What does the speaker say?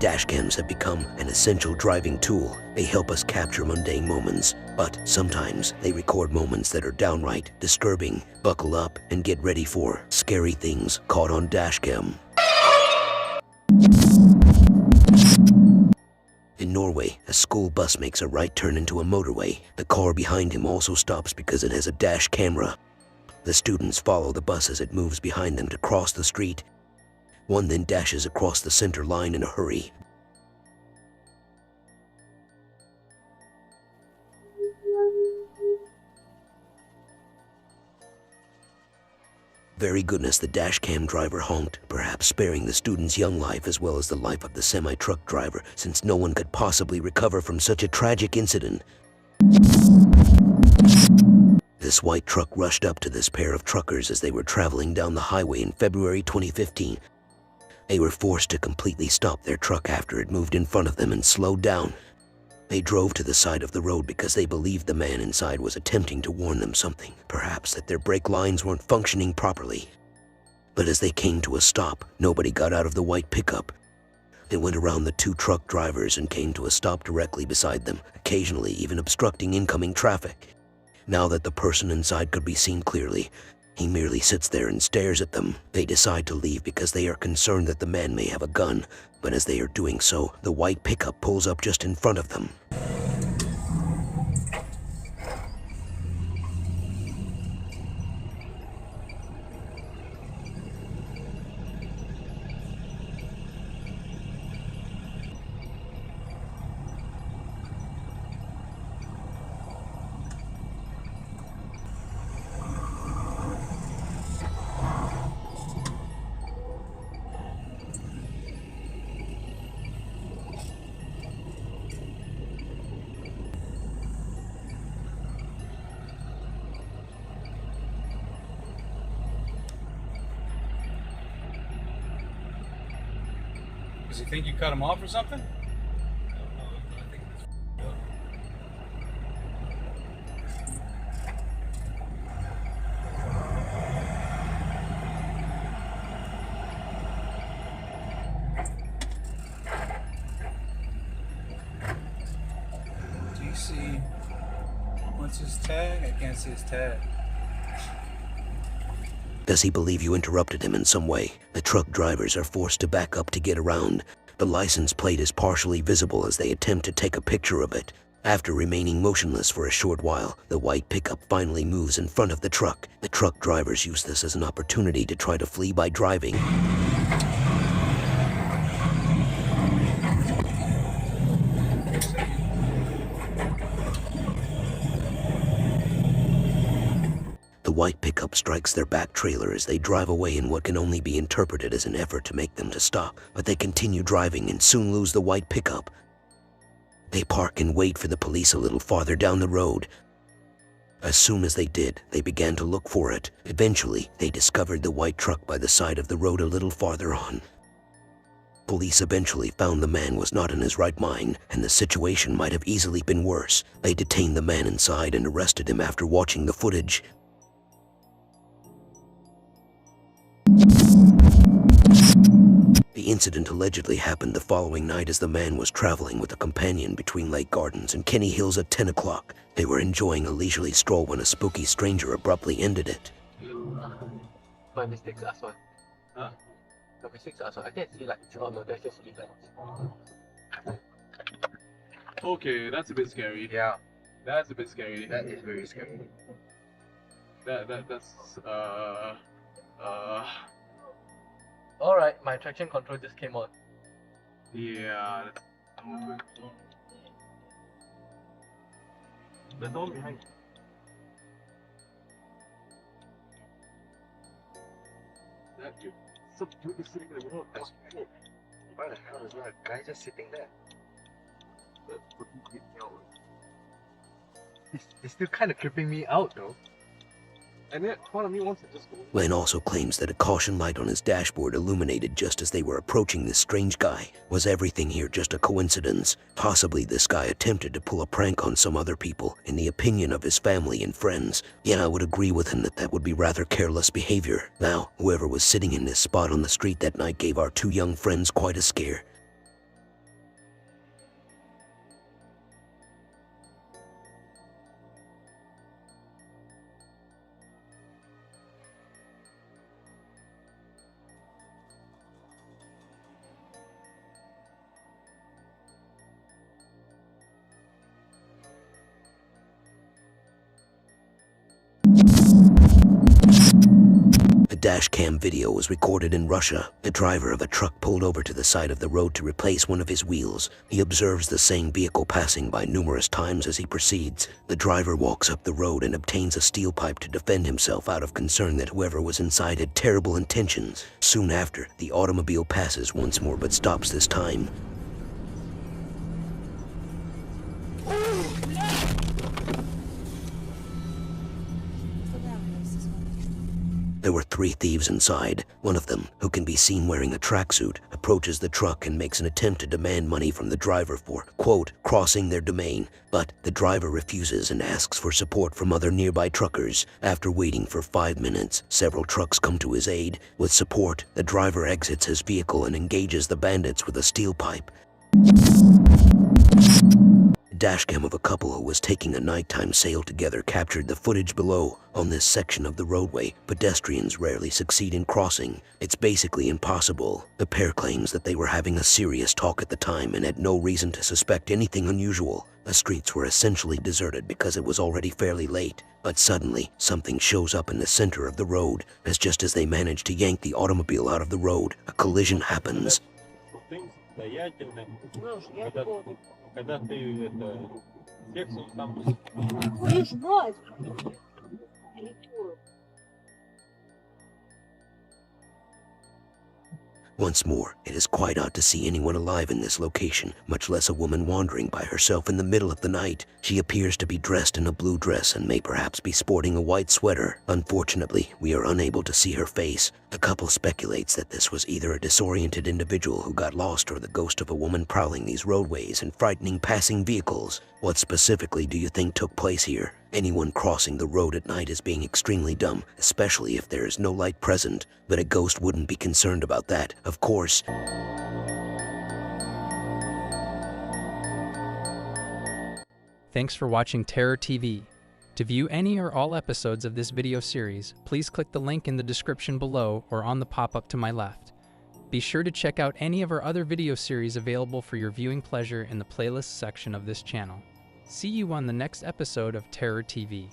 Dashcams have become an essential driving tool. They help us capture mundane moments, but sometimes they record moments that are downright disturbing. Buckle up and get ready for scary things caught on Dashcam. In Norway, a school bus makes a right turn into a motorway. The car behind him also stops because it has a dash camera. The students follow the bus as it moves behind them to cross the street. One then dashes across the center line in a hurry. Very goodness, the dashcam driver honked, perhaps sparing the student's young life as well as the life of the semi-truck driver, since no one could possibly recover from such a tragic incident. This white truck rushed up to this pair of truckers as they were traveling down the highway in February 2015. They were forced to completely stop their truck after it moved in front of them and slowed down. They drove to the side of the road because they believed the man inside was attempting to warn them something, perhaps that their brake lines weren't functioning properly. But as they came to a stop, nobody got out of the white pickup. It went around the two truck drivers and came to a stop directly beside them, occasionally even obstructing incoming traffic. Now that the person inside could be seen clearly, he merely sits there and stares at them. They decide to leave because they are concerned that the man may have a gun, but as they are doing so, the white pickup pulls up just in front of them. Does he think you cut him off or something? Do you see what's his tag? I can't see his tag. Does he believe you interrupted him in some way? The truck drivers are forced to back up to get around. The license plate is partially visible as they attempt to take a picture of it. After remaining motionless for a short while, the white pickup finally moves in front of the truck. The truck drivers use this as an opportunity to try to flee by driving. The white pickup strikes their back trailer as they drive away in what can only be interpreted as an effort to make them to stop, but they continue driving and soon lose the white pickup. They park and wait for the police a little farther down the road. As soon as they did, they began to look for it. Eventually, they discovered the white truck by the side of the road a little farther on. Police eventually found the man was not in his right mind, and the situation might have easily been worse. They detained the man inside and arrested him after watching the footage. The incident allegedly happened the following night as the man was traveling with a companion between Lake Gardens and Kenny Hills at 10 o'clock. They were enjoying a leisurely stroll when a spooky stranger abruptly ended it. My mistakes as well. The mistakes as well. I can't see like, oh no, that's just like. Okay, that's a bit scary. Yeah, That's a bit scary. that is very scary. That's Alright, my traction control just came on. yeah. The door behind. That dude. Some dude is sitting in the middle of the road. Why the hell is there a guy just sitting there? That's fucking creepy out. It's still kind of creeping me out though. And yet, part of me wants to just go. Len also claims that a caution light on his dashboard illuminated just as they were approaching this strange guy. Was everything here just a coincidence? Possibly this guy attempted to pull a prank on some other people, in the opinion of his family and friends. Yet I would agree with him that that would be rather careless behavior. Now, whoever was sitting in this spot on the street that night gave our two young friends quite a scare. dashcam video was recorded in Russia. The driver of a truck pulled over to the side of the road to replace one of his wheels. He observes the same vehicle passing by numerous times as he proceeds. The driver walks up the road and obtains a steel pipe to defend himself out of concern that whoever was inside had terrible intentions. Soon after, the automobile passes once more but stops this time. There were 3 thieves inside. One of them, who can be seen wearing a tracksuit, approaches the truck and makes an attempt to demand money from the driver for, quote, crossing their domain. But the driver refuses and asks for support from other nearby truckers. After waiting for 5 minutes, several trucks come to his aid. With support, the driver exits his vehicle and engages the bandits with a steel pipe. Dashcam of a couple who was taking a nighttime sail together captured the footage below. On this section of the roadway, pedestrians rarely succeed in crossing. It's basically impossible. The pair claims that they were having a serious talk at the time and had no reason to suspect anything unusual. The streets were essentially deserted because it was already fairly late. But suddenly, something shows up in the center of the road. Just as they manage to yank the automobile out of the road, a collision happens. Когда ты секцию там... Once more, it is quite odd to see anyone alive in this location, much less a woman wandering by herself in the middle of the night. She appears to be dressed in a blue dress and may perhaps be sporting a white sweater. Unfortunately, we are unable to see her face. The couple speculates that this was either a disoriented individual who got lost or the ghost of a woman prowling these roadways and frightening passing vehicles. What specifically do you think took place here? Anyone crossing the road at night is being extremely dumb, especially if there is no light present. But a ghost wouldn't be concerned about that, of course. Thanks for watching Terror TV. To view any or all episodes of this video series, please click the link in the description below or on the pop-up to my left. Be sure to check out any of our other video series available for your viewing pleasure in the playlist section of this channel. See you on the next episode of Terror TV.